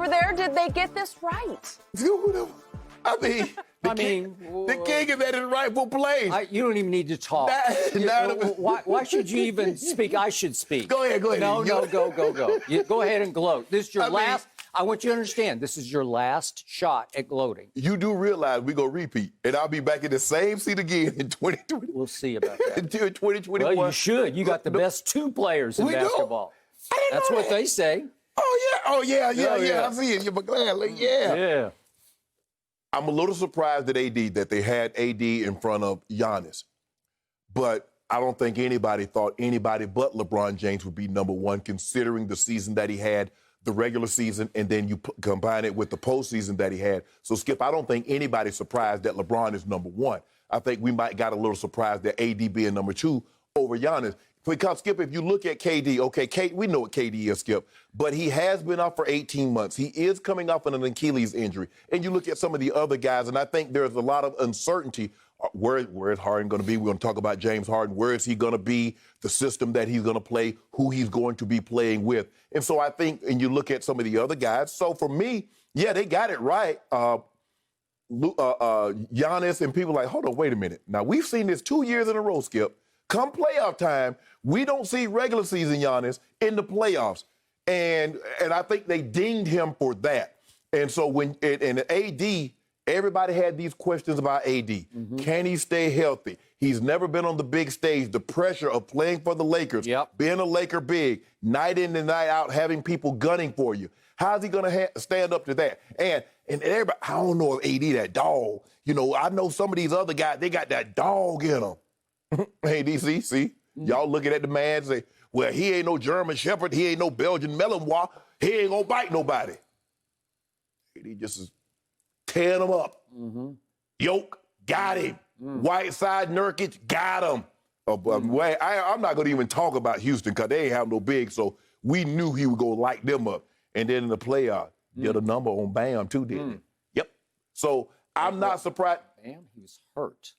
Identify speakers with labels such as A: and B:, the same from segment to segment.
A: over there, did they get this right?
B: I mean, the king is at his rightful place.
C: You don't even need to talk. Why should you even speak? I should speak.
B: Go ahead.
C: No, go. Go ahead and gloat. This is your last. I want you to understand, this is your last shot at gloating.
B: You do realize we're going to repeat, and I'll be back in the same seat again in 2020.
C: We'll see about that.
B: Until 2021.
C: Well, you should. You got the best two players in basketball. That's what they say.
B: Oh, yeah. I see it. You're gladly.
C: Yeah.
B: I'm a little surprised at AD that they had AD in front of Giannis. But I don't think anybody thought anybody but LeBron James would be number one, considering the season that he had, the regular season, and then you combine it with the postseason that he had. So, Skip, I don't think anybody's surprised that LeBron is number one. I think we might got a little surprised that AD being number two over Giannis. Because, Skip, if you look at KD, okay, we know what KD is, Skip, but he has been out for 18 months. He is coming off an Achilles injury. And you look at some of the other guys, and I think there's a lot of uncertainty. Where is Harden going to be? We're going to talk about James Harden. Where is he going to be? The system that he's going to play, who he's going to be playing with. And so I think, and you look at some of the other guys. So for me, yeah, they got it right. Giannis and people like, hold on, wait a minute. Now, we've seen this 2 years in a row, Skip. Come playoff time, we don't see regular season Giannis in the playoffs. And I think they dinged him for that. And so when in AD, everybody had these questions about AD. Mm-hmm. Can he stay healthy? He's never been on the big stage. The pressure of playing for the Lakers, being a Laker big, night in and night out, having people gunning for you. How's he going to stand up to that? And everybody, I don't know if AD that dog. You know, I know some of these other guys, they got that dog in them. Hey, DC, see? Y'all looking at the man and say, well, he ain't no German Shepherd. He ain't no Belgian Malinois. He ain't going to bite nobody. He just is tearing them up. Mm-hmm. Yoke, got him. Whiteside, Nurkic, got him. I'm not going to even talk about Houston because they ain't have no big, so we knew he would go light them up. And then in the playoff, get a number on Bam, too, didn't he? Yep. So I'm not surprised.
C: Bam, he was hurt.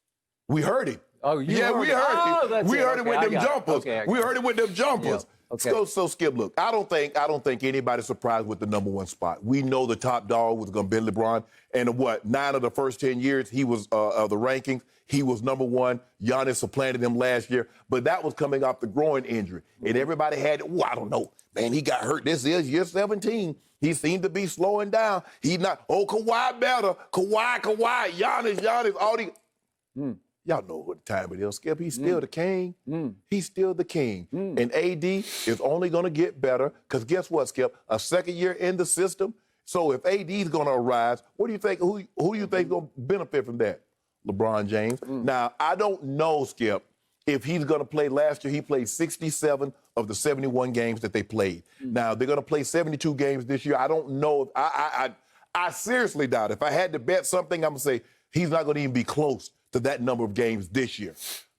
B: We heard him.
C: Oh,
B: we heard it. We heard it with them jumpers. We heard it with them jumpers.
C: Okay.
B: So Skip, look, I don't think anybody's surprised with the number one spot. We know the top dog was going to be LeBron, and 9 of the first 10 years he was of the rankings, he was number one. Giannis supplanted him last year, but that was coming off the groin injury, and everybody had, I don't know, man, he got hurt. This is year 17. He seemed to be slowing down. He's not. Kawhi better. Kawhi, Giannis, all these. Y'all know what time it is, Skip. He's still the king. He's still the king. And AD is only going to get better because guess what, Skip? A second year in the system. So if AD is going to arise, what do you think? Who do you think is going to benefit from that? LeBron James. Now, I don't know, Skip, if he's going to play. Last year, he played 67 of the 71 games that they played. Now, they're going to play 72 games this year. I don't know. I seriously doubt it. If I had to bet something, I'm going to say he's not going to even be close to that number of games this year.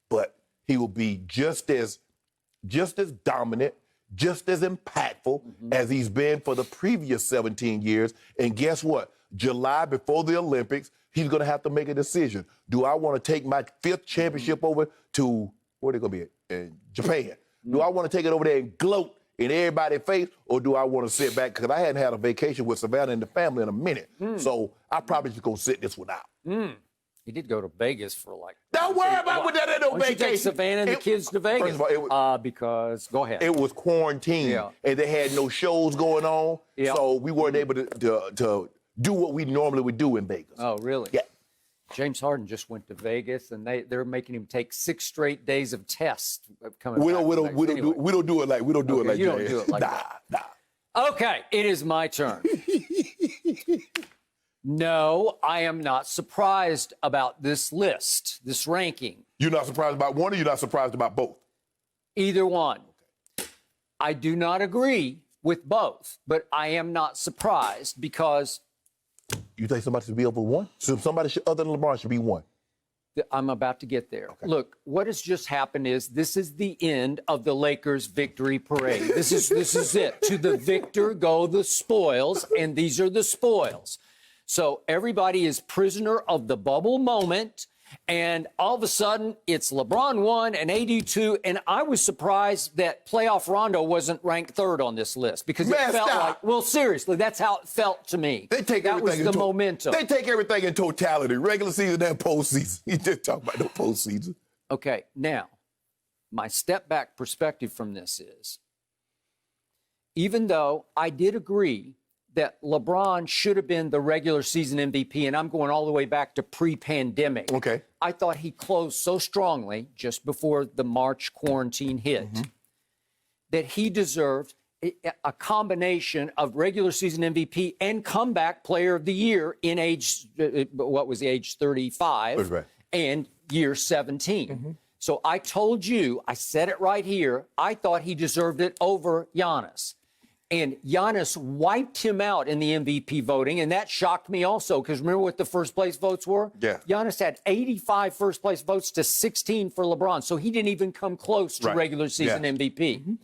B: But he will be just as dominant, just as impactful as he's been for the previous 17 years. And guess what? July, before the Olympics, he's going to have to make a decision. Do I want to take my 5th championship over to, where they going to be at? Japan. Do I want to take it over there and gloat in everybody's face, or do I want to sit back? Because I hadn't had a vacation with Savannah and the family in a minute. So I probably just going to sit this one out.
C: He did go to Vegas for
B: Don't worry about what that ain't no vacation.
C: Take Savannah and the kids to Vegas.
B: First of all,
C: because, go ahead.
B: It was quarantine, and they had no shows going on, so we weren't able to do what we normally would do in Vegas.
C: Oh, really?
B: Yeah.
C: James Harden just went to Vegas, and they're making him take 6 straight days of tests coming
B: We
C: back.
B: don't do it like
C: you
B: James.
C: don't do it like that.
B: Nah.
C: Okay, it is my turn. No, I am not surprised about this list, this ranking.
B: You're not surprised about one, or you're not surprised about both?
C: Either one. I do not agree with both, but I am not surprised because...
B: You think somebody should be over one? So somebody other than LeBron should be one?
C: I'm about to get there. Okay. Look, what has just happened is this is the end of the Lakers victory parade. This is it. To the victor go the spoils, and these are the spoils. So everybody is prisoner of the bubble moment. And all of a sudden, it's LeBron 1 and AD 2. And I was surprised that playoff Rondo wasn't ranked third on this list because it felt like, well, seriously, that's how it felt to me.
B: They take
C: that was the momentum.
B: They take everything in totality, regular season and postseason. You just talk about the postseason.
C: Okay, now, my step back perspective from this is, even though I did agree that LeBron should have been the regular season MVP, and I'm going all the way back to pre-pandemic.
B: Okay.
C: I thought he closed so strongly just before the March quarantine hit that he deserved a combination of regular season MVP and comeback player of the year in age, what was the age, 35
B: right.
C: and year 17. So I told you, I said it right here, I thought he deserved it over Giannis. And Giannis wiped him out in the MVP voting, and that shocked me also, because remember what the first place votes were?
B: Yeah.
C: Giannis had 85 first place votes to 16 for LeBron, so he didn't even come close to regular season MVP.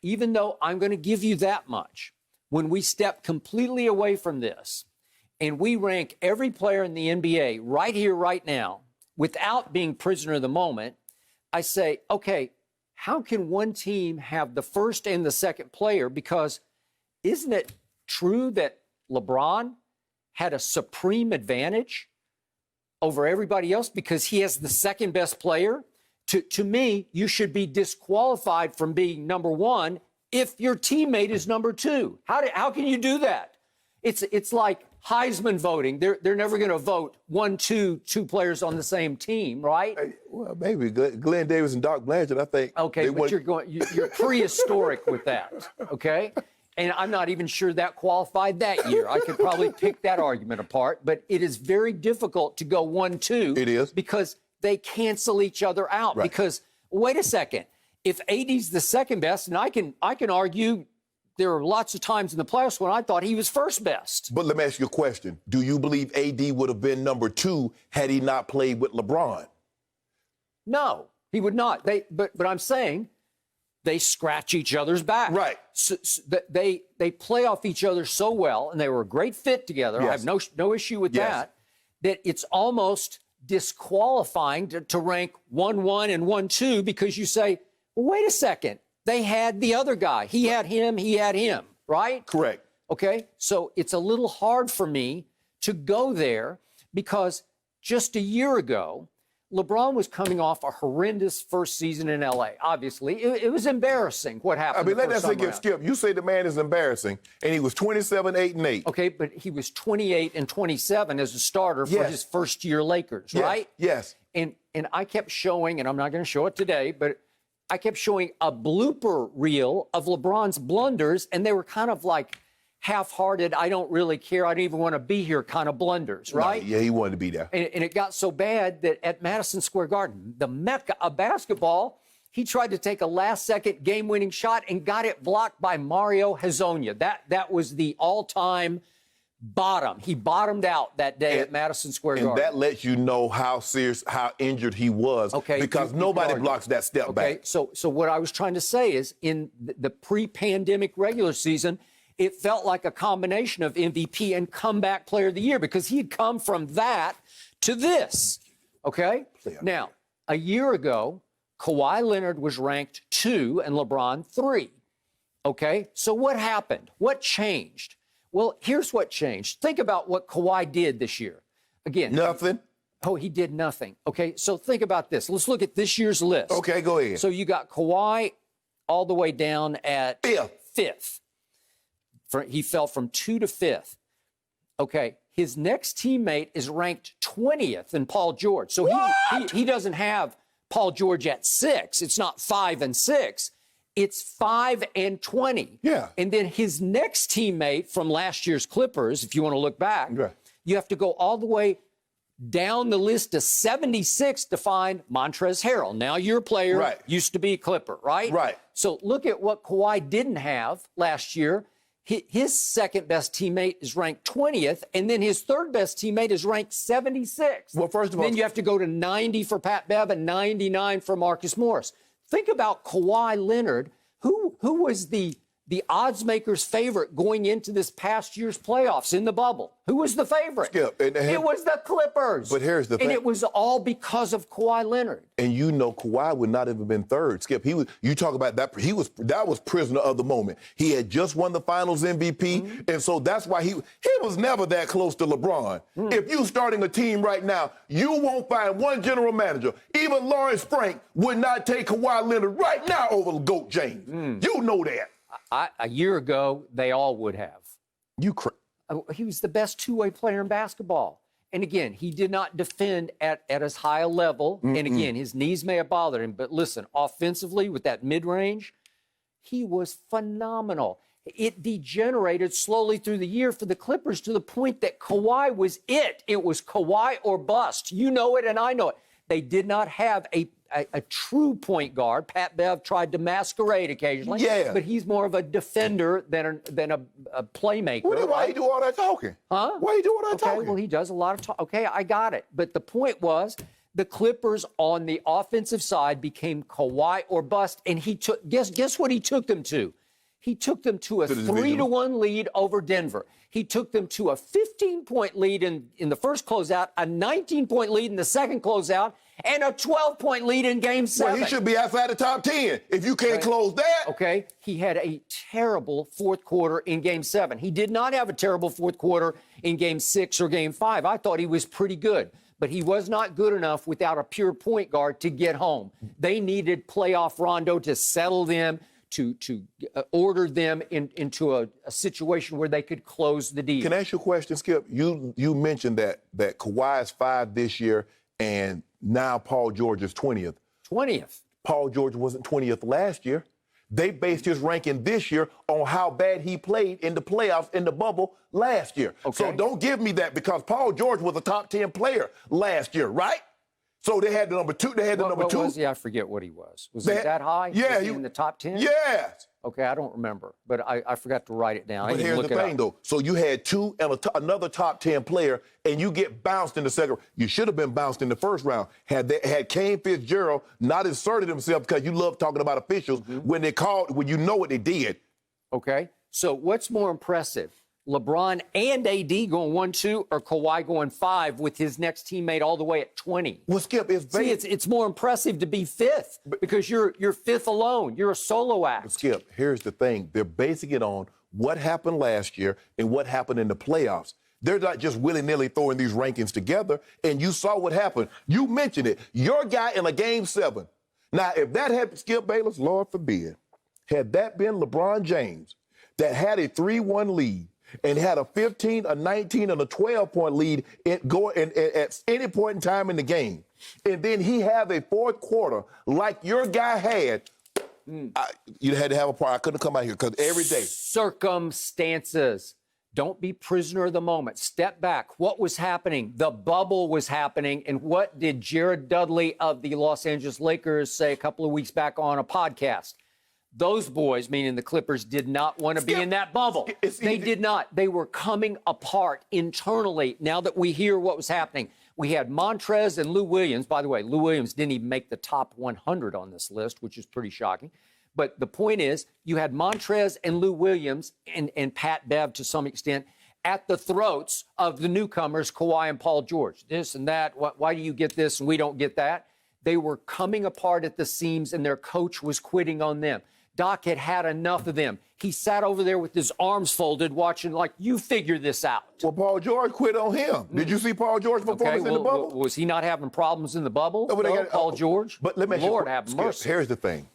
C: Even though I'm going to give you that much, when we step completely away from this and we rank every player in the NBA right here, right now, without being prisoner of the moment, I say, okay, how can one team have the first and the second player? Because isn't it true that LeBron had a supreme advantage over everybody else because he has the second best player? To me, you should be disqualified from being number one if your teammate is number two. How can you do that? It's like Heisman voting. They're never going to vote two players on the same team, right?
B: Well, maybe Glenn Davis and Doc Blanchard, I think.
C: Okay, but you're prehistoric with that, okay? And I'm not even sure that qualified that year. I could probably pick that argument apart, but it is very difficult to go 1-2.
B: It is.
C: Because they cancel each other out.
B: Right.
C: Because, wait a second, if AD's the second best, and I can argue there are lots of times in the playoffs when I thought he was first best.
B: But let me ask you a question. Do you believe AD would have been number two had he not played with LeBron?
C: No, he would not. But I'm saying they scratch each other's back.
B: Right.
C: So they play off each other so well, and they were a great fit together.
B: Yes.
C: I have no issue with
B: Yes.
C: that it's almost disqualifying to rank 1-1 and 1-2 because you say, well, wait a second. They had the other guy. He had him, right?
B: Correct.
C: Okay, so it's a little hard for me to go there because just a year ago, LeBron was coming off a horrendous first season in LA. Obviously, it was embarrassing what happened.
B: I mean, let's say get Skip. You say the man is embarrassing, and he was 27, 8, and 8.
C: Okay, but he was 28 and 27 as a starter for his first year Lakers, right?
B: Yes.
C: And I kept showing, and I'm not going to show it today, but I kept showing a blooper reel of LeBron's blunders, and they were kind of like half-hearted, I don't really care, I don't even want to be here kind of blunders, right?
B: Yeah, he wanted to be there.
C: And it got so bad that at Madison Square Garden, the mecca of basketball, he tried to take a last-second game-winning shot and got it blocked by Mario Hezonja. That was the all-time bottom. He bottomed out that day at Madison Square Garden.
B: And that lets you know how serious, how injured he was.
C: Okay,
B: because nobody blocks that step back.
C: So what I was trying to say is in the pre-pandemic regular season, it felt like a combination of MVP and comeback player of the year because he had come from that to this. Okay? Now, a year ago, Kawhi Leonard was ranked 2 and LeBron 3. Okay? So what happened? What changed? Well, here's what changed. Think about what Kawhi did this year. Again.
B: Nothing.
C: Oh, he did nothing. Okay, so think about this. Let's look at this year's list.
B: Okay, go ahead.
C: So you got Kawhi all the way down at fifth. He fell from 2 to 5th. Okay, his next teammate is ranked 20th in Paul George. So he doesn't have Paul George at 6. It's not 5 and 6. It's 5 and 20.
B: Yeah.
C: And then his next teammate from last year's Clippers, if you want to look back, you have to go all the way down the list to 76 to find Montrezl Harrell. Now you're a player, used to be a Clipper, right?
B: Right.
C: So look at what Kawhi didn't have last year. His second best teammate is ranked 20th, and then his third best teammate is ranked 76th.
B: Well, first of all,
C: then you have to go to 90 for Pat Bev and 99 for Marcus Morris. Think about Kawhi Leonard, who was the the odds makers' favorite going into this past year's playoffs in the bubble. Who was the favorite?
B: Skip,
C: it was the Clippers.
B: But here's the thing.
C: And it was all because of Kawhi Leonard.
B: And you know Kawhi would not have been third. Skip, you talk about that. That was prisoner of the moment. He had just won the Finals MVP, and so that's why he was never that close to LeBron. If you starting a team right now, you won't find one general manager, even Lawrence Frank, would not take Kawhi Leonard right now over the GOAT James. You know that.
C: A year ago, they all would have. He was the best two-way player in basketball. And again, he did not defend at as high a level. And again, his knees may have bothered him. But listen, offensively, with that mid-range, he was phenomenal. It degenerated slowly through the year for the Clippers to the point that Kawhi was it. It was Kawhi or bust. You know it and I know it. They did not have a true point guard. Pat Bev tried to masquerade occasionally, but he's more of a defender than a playmaker.
B: Well, why you do all that talking?
C: Huh?
B: Why you do all that talking?
C: Well, he does a lot of talk. Okay, I got it. But the point was, the Clippers on the offensive side became Kawhi or bust, and he took guess what he took them to? He took them to a 3-1 lead over Denver. He took them to a 15-point lead in the first closeout, a 19-point lead in the second closeout, and a 12-point lead in Game 7.
B: Well, he should be outside the top 10 if you can't close that.
C: Okay, he had a terrible fourth quarter in Game 7. He did not have a terrible fourth quarter in Game 6 or Game 5. I thought he was pretty good, but he was not good enough without a pure point guard to get home. They needed playoff Rondo to settle them, to order them into a situation where they could close the deal.
B: Can I ask you a question, Skip? You mentioned that Kawhi is 5 this year, and now Paul George is 20th.
C: 20th.
B: Paul George wasn't 20th last year. They based his ranking this year on how bad he played in the playoffs in the bubble last year. Okay. So don't give me that, because Paul George was a top 10 player last year, right? So they had the number 2. They had the number 2.
C: Was he? I forget what he was. Was he that high?
B: Yeah.
C: Was he in the top 10?
B: Yes.
C: Okay, I don't remember, but I forgot to write it down.
B: But here's the thing, though. So you had 2 and another top 10 player, and you get bounced in the second. You should have been bounced in the first round. Had Kane Fitzgerald not inserted himself, because you love talking about officials, when you know what they did.
C: Okay, so what's more impressive? LeBron and AD going 1-2, or Kawhi going 5 with his next teammate all the way at 20?
B: Well, Skip,
C: it's more impressive to be 5th because you're 5th alone. You're a solo act.
B: Skip, here's the thing. They're basing it on what happened last year and what happened in the playoffs. They're not just willy-nilly throwing these rankings together, and you saw what happened. You mentioned it. Your guy in a Game 7. Now, if that had Skip Bayless, Lord forbid, had that been LeBron James that had a 3-1 lead, and had a 15, a 19, and a 12-point lead at any point in time in the game, and then he have a fourth quarter like your guy had, you had to have a part. I couldn't come out here because every day.
C: Circumstances. Don't be prisoner of the moment. Step back. What was happening? The bubble was happening. And what did Jared Dudley of the Los Angeles Lakers say a couple of weeks back on a podcast? Those boys, meaning the Clippers, did not want to be in that bubble. They did not. They were coming apart internally now that we hear what was happening. We had Montrez and Lou Williams. By the way, Lou Williams didn't even make the top 100 on this list, which is pretty shocking. But the point is, you had Montrez and Lou Williams and Pat Bev to some extent at the throats of the newcomers, Kawhi and Paul George. This and that. Why do you get this and we don't get that? They were coming apart at the seams, and their coach was quitting on them. Doc had had enough of them. He sat over there with his arms folded, watching like, you figure this out.
B: Well, Paul George quit on him. Did you see Paul George's performance in the bubble?
C: Was he not having problems in the bubble, Paul George?
B: But let me
C: Lord have mercy.
B: Here's the thing.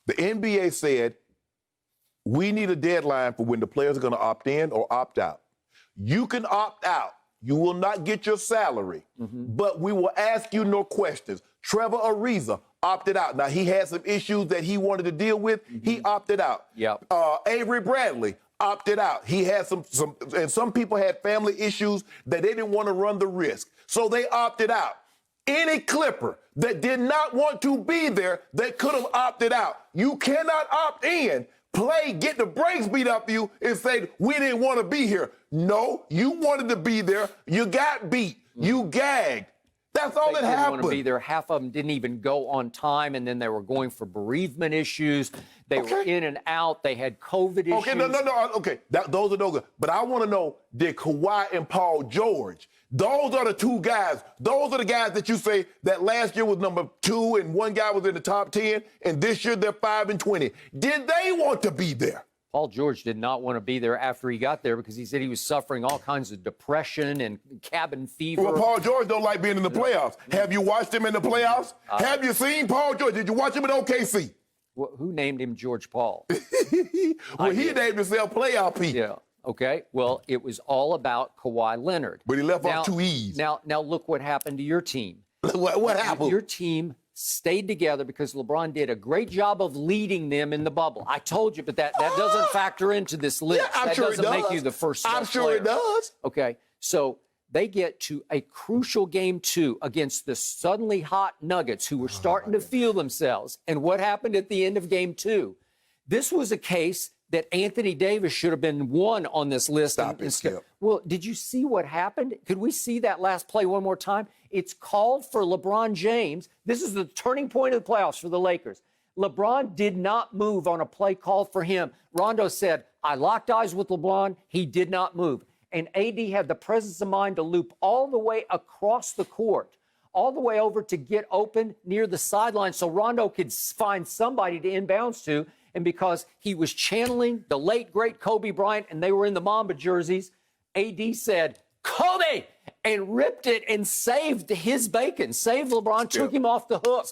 B: The NBA said, we need a deadline for when the players are going to opt in or opt out. You can opt out. You will not get your salary, but we will ask you no questions. Trevor Ariza opted out. Now, he had some issues that he wanted to deal with. He opted out.
C: Yep.
B: Avery Bradley opted out. He had some people had family issues that they didn't want to run the risk. So they opted out. Any Clipper that did not want to be there, that could have opted out. You cannot opt in, play, get the brakes beat up you, and say, we didn't want to be here. No, you wanted to be there. You got beat. You gagged. That's all that
C: They didn't want to
B: happened.
C: be there. Half of them didn't even go on time, and then they were going for bereavement issues. They were in and out. They had COVID issues.
B: Okay, no. Okay, those are no good. But I want to know, did Kawhi and Paul George, those are the two guys, those are the guys that you say that last year was number 2 and one guy was in the top 10, and this year they're 5 and 20. Did they want to be there?
C: Paul George did not want to be there after he got there because he said he was suffering all kinds of depression and cabin fever.
B: Well, Paul George don't like being in the playoffs. Have you watched him in the playoffs? Have you seen Paul George? Did you watch him in OKC?
C: Well, who named him George Paul?
B: Well, he named himself Playoff Pete.
C: Yeah. Okay. Well, it was all about Kawhi Leonard.
B: But he left off 2 E's.
C: Now look what happened to your team.
B: What happened?
C: Your team stayed together because LeBron did a great job of leading them in the bubble. I told you, but that doesn't factor into this list.
B: Yeah, I'm
C: that
B: sure it
C: doesn't
B: does.
C: make you the first
B: I'm sure it does.
C: Okay. So they get to a crucial game 2 against the suddenly hot Nuggets who were starting to feel themselves. And what happened at the end of game 2? This was a case that Anthony Davis should have been 1 on this list.
B: Stop it, Skip.
C: Well, did you see what happened? Could we see that last play one more time? It's called for LeBron James. This is the turning point of the playoffs for the Lakers. LeBron did not move on a play called for him. Rondo said, I locked eyes with LeBron. He did not move. And AD had the presence of mind to loop all the way across the court, all the way over to get open near the sideline so Rondo could find somebody to inbounds to. And because he was channeling the late, great Kobe Bryant, and they were in the Mamba jerseys, AD said, Kobe, and ripped it and saved his bacon, saved LeBron, took him off the hook.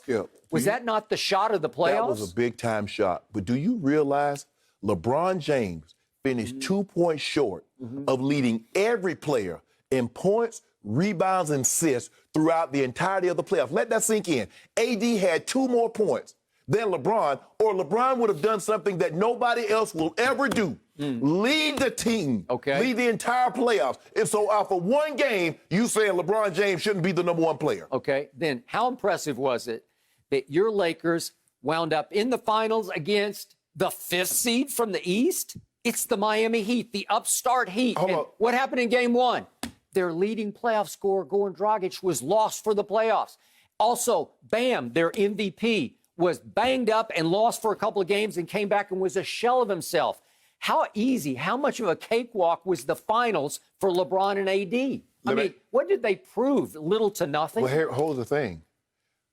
C: Was that not the shot of the playoffs?
B: That was a big-time shot. But do you realize LeBron James finished 2 points short of leading every player in points, rebounds, and assists throughout the entirety of the playoffs? Let that sink in. AD had 2 more points than LeBron, or LeBron would have done something that nobody else will ever do. Lead the team. Lead the entire playoffs. And so for one game, you saying LeBron James shouldn't be the number 1 player.
C: Okay, then how impressive was it that your Lakers wound up in the finals against the 5th seed from the East? It's the Miami Heat, the upstart Heat. And what happened in game 1? Their leading playoff scorer, Goran Dragic, was lost for the playoffs. Also, Bam, their MVP, was banged up and lost for a couple of games and came back and was a shell of himself. How easy, how much of a cakewalk was the finals for LeBron and AD? I mean, what did they prove? Little to nothing?
B: Well, here's the thing.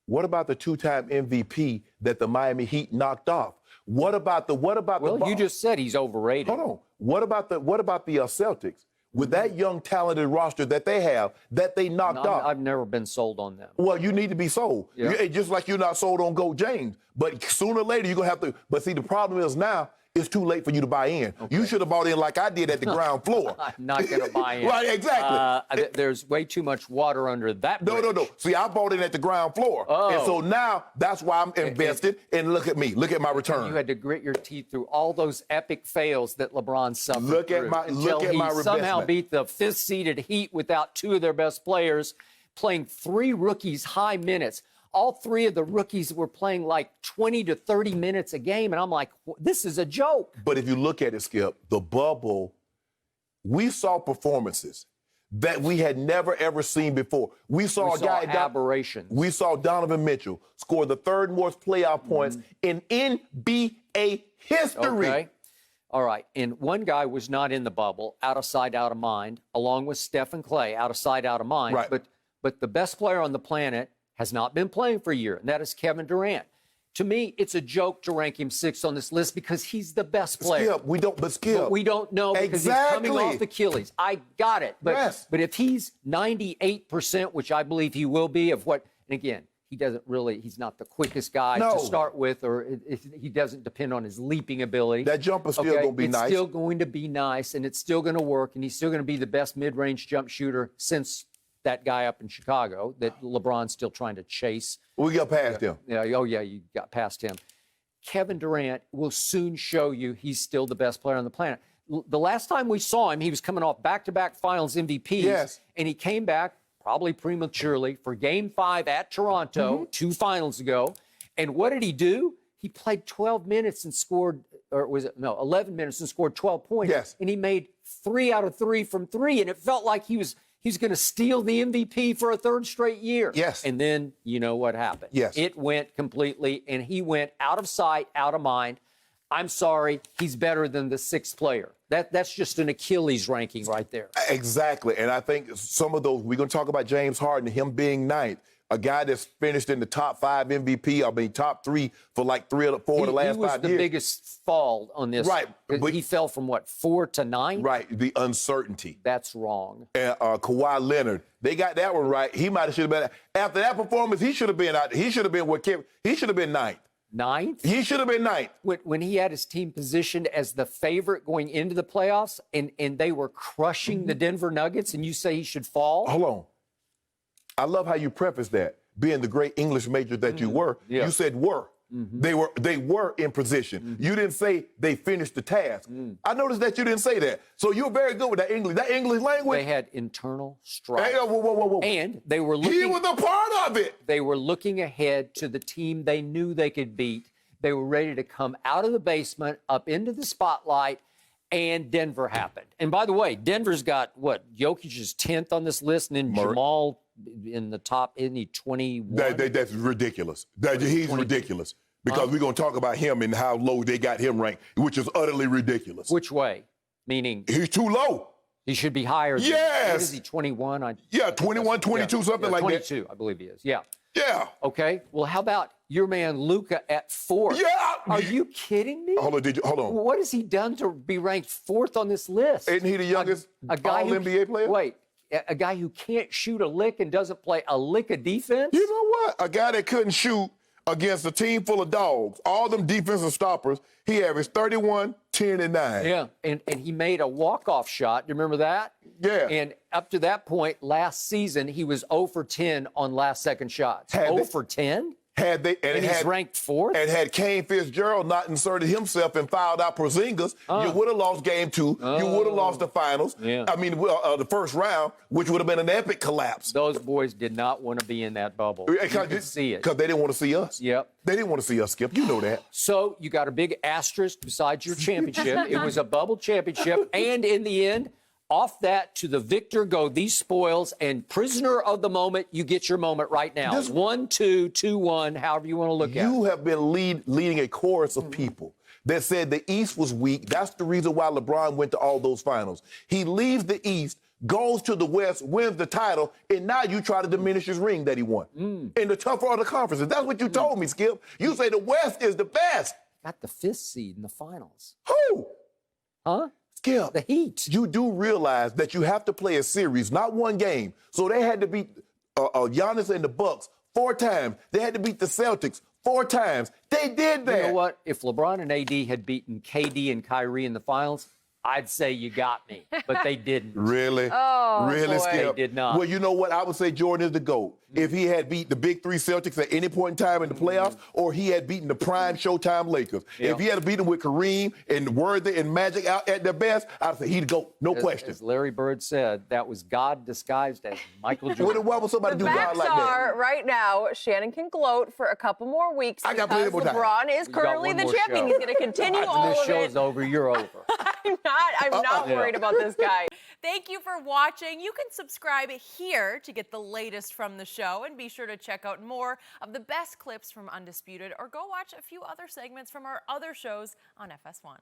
B: What about the 2-time MVP that the Miami Heat knocked off? What about
C: Well, you just said he's overrated.
B: Hold on. What about the Celtics? With that young, talented roster that they have, that they knocked off.
C: I've never been sold on them.
B: Well, you need to be sold.
C: Yeah.
B: Just like you're not sold on Go James. But sooner or later, you're going to have to. But see, the problem is now, it's too late for you to buy in. Okay. You should have bought in like I did at the ground floor.
C: I'm not going to buy in.
B: Right, exactly.
C: There's way too much water under that bridge.
B: No. See, I bought in at the ground floor. And so now that's why I'm invested. And look at me. Look at my return.
C: You had to grit your teeth through all those epic fails that LeBron suffered
B: Look
C: through
B: at my
C: he somehow beat the 5th-seeded Heat without 2 of their best players, playing 3 rookies high minutes. All 3 of the rookies were playing like 20 to 30 minutes a game. And I'm like, this is a joke.
B: But if you look at it, Skip, the bubble, we saw performances that we had never, ever seen before. We saw
C: aberrations.
B: We saw Donovan Mitchell score the 3rd most playoff points in NBA history.
C: Okay. All right. And one guy was not in the bubble, out of sight, out of mind, along with Steph and Clay, out of sight, out of mind.
B: Right.
C: But the best player on the planet has not been playing for a year, and that is Kevin Durant. To me, it's a joke to rank him 6th on this list because he's the best player.
B: Skip, we don't
C: know because he's coming off Achilles. I got it. But if he's 98%, which I believe he will be, and again, he's not the quickest guy to start with, or he doesn't depend on his leaping ability.
B: That jumper's still going to be nice.
C: It's still going to be nice, and it's still going to work, and he's still going to be the best mid-range jump shooter since that guy up in Chicago that LeBron's still trying to chase.
B: We got past him.
C: Yeah, you got past him. Kevin Durant will soon show you he's still the best player on the planet. The last time we saw him, he was coming off back-to-back finals MVPs, and he came back probably prematurely for Game 5 at Toronto 2 finals ago. And what did he do? He played 12 minutes and scored, 11 minutes and scored 12 points.
B: Yes.
C: And he made 3 out of 3 from 3, and it felt like he was He's going to steal the MVP for a third straight year.
B: Yes.
C: And then you know what happened.
B: Yes.
C: It went completely, and he went out of sight, out of mind. I'm sorry, he's better than the sixth player. That's just an Achilles ranking right there.
B: Exactly. And I think some of those, we're going to talk about James Harden, him being ninth. A guy that's finished in the top 5 MVP, I mean, top 3 for like 3 or 4 of the last 5 years.
C: He was the biggest fall on this.
B: Right.
C: But he fell from, what, 4 to 9?
B: Right, the uncertainty.
C: That's wrong.
B: And Kawhi Leonard, they got that one right. He might have should have been, after that performance, he should have been out. He should have been he should have been ninth.
C: Ninth?
B: He should have been ninth.
C: When he had his team positioned as the favorite going into the playoffs and they were crushing the Denver Nuggets, and you say he should fall?
B: Hold on. I love how you preface that. Being the great English major that you were,
C: Yeah.
B: you said were. They were in position. You didn't say they finished the task. I noticed that you didn't say that. So you're very good with that English language.
C: They had internal strife.
B: Hey, whoa.
C: And they were looking.
B: He was a part of it.
C: They were looking ahead to the team they knew they could beat. They were ready to come out of the basement, up into the spotlight, and Denver happened. And by the way, Denver's got, what, Jokic is 10th on this list, and then Jamal in the top, isn't he 21?
B: That's ridiculous. He's ridiculous. Because we're going to talk about him and how low they got him ranked, which is utterly ridiculous.
C: Which way? Meaning
B: He's too low.
C: he should be higher.
B: Yes.
C: What is he, 21?
B: Yeah, 21, 22, something like
C: 22, I believe he is. Yeah.
B: that. Yeah.
C: Okay. Well, how about your man Luka at 4?
B: Yeah.
C: Are you kidding me?
B: Hold on.
C: What has he done to be ranked 4th on this list?
B: Isn't he the youngest all-NBA player?
C: Wait, a guy who can't shoot a lick and doesn't play a lick of defense?
B: You know what? A guy that couldn't shoot against a team full of dogs, all them defensive stoppers, he averaged 31, 10, and 9.
C: Yeah, and he made a walk-off shot. Do you remember that?
B: Yeah.
C: And up to that point, last season, he was 0 for 10 on last-second shots. 0 for 10? And he's ranked 4th?
B: And had Kane Fitzgerald not inserted himself and fouled out Porzingis, you would have lost game 2. You would have lost the finals.
C: Yeah.
B: I mean, the first round, which would have been an epic collapse.
C: Those boys did not want to be in that bubble. You could see it.
B: Because they didn't want to see us.
C: Yep.
B: They didn't want to see us, Skip. You know that.
C: So you got a big asterisk besides your championship. It was a bubble championship. And in the end, off that to the victor go these spoils, and prisoner of the moment, you get your moment right now. 1-2, 2-1, however you want to look at it.
B: You have been leading a chorus of people that said the East was weak. That's the reason why LeBron went to all those finals. He leaves the East, goes to the West, wins the title, and now you try to diminish his ring that he won in the tougher of the conferences. That's what you told me, Skip. You say the West is the best.
C: Got the 5th seed in the finals.
B: Who?
C: Huh?
B: Skip.
C: The Heat.
B: You do realize that you have to play a series, not one game. So they had to beat Giannis and the Bucks 4 times. They had to beat the Celtics 4 times. They did that.
C: You know what? If LeBron and AD had beaten KD and Kyrie in the finals, I'd say you got me, but they didn't.
B: Really?
A: Oh,
B: really,
A: boy.
B: Skip?
C: They did not.
B: Well, you know what? I would say Jordan is the GOAT. If he had beat the big 3 Celtics at any point in time in the playoffs, or he had beaten the prime Showtime Lakers.
C: Yeah.
B: If he had beaten with Kareem and Worthy and Magic out at their best, I'd say he'd go, no question.
C: As Larry Bird said, that was God disguised as Michael Jordan.
B: Why would somebody
A: The
B: do God
A: facts
B: like that?
A: are, right now, Shannon can gloat for a couple more weeks
B: I got
A: because
B: plenty more time.
A: LeBron is
C: You got
A: currently
C: one
A: the
C: more
A: champion.
C: show.
A: He's going to continue
C: After
A: all
C: this
A: of
C: show's
A: it.
C: over, you're over.
A: I'm not worried about this guy.
D: Thank you for watching. You can subscribe here to get the latest from the show, and be sure to check out more of the best clips from Undisputed, or go watch a few other segments from our other shows on FS1.